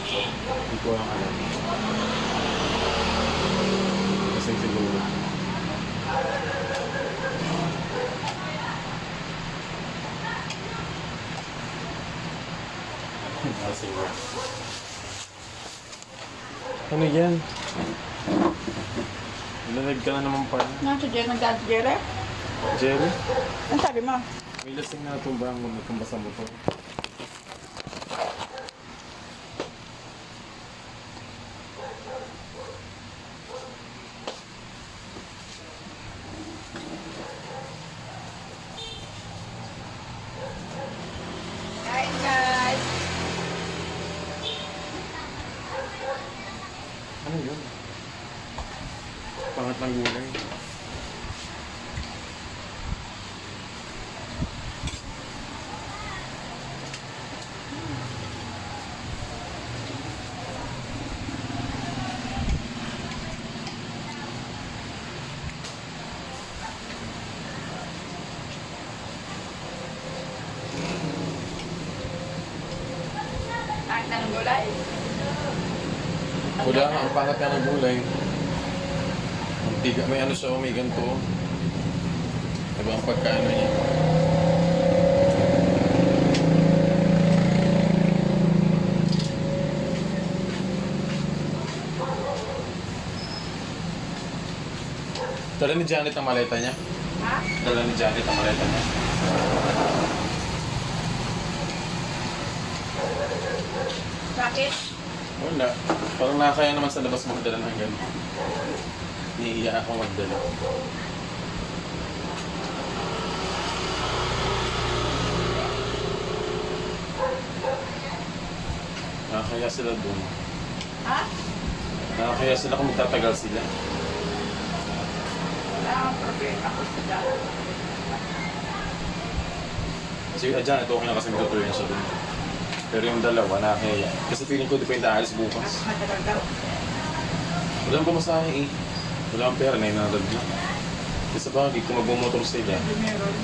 Hindi ko lang alam. Kasi siguro. Siguro. Ano yan? Lalag ka na naman pala. Nasa Jerry, nagdaan si Jerry? Jerry? Ano sabi mo? May lasing na natumba ang natumba sa motor. Hi guys! Ano yun? Pangat ng gulay. Ang ng gulay. Wala nga, ang pangat ka ng gulay. Ang tiga, may ano siya, may ganito. Diba ang pagkaano niya? Dala ni Janet ang maleta niya? Ha? Dala ni Janet ang maleta niya? Bakit? Wala. Parang nakakaya naman sa labas magdala ng gano'n. Niiya ako magdala. Nakakaya sila doon. Ha? Nakakaya sila kung magtatagal sila. Wala akong problema ko sa daan. Kasi dyan, ito okay na kasi magtutuloy siya doon. Pero yung dalawa, nakakaya. Kasi feeling ko di pa yung aalis bukas. Mas matagal daw. Walang pumasahe eh. Wala akong pera, 900 lang. Kasi bagay, kung magbumotor sila, Hindi meron.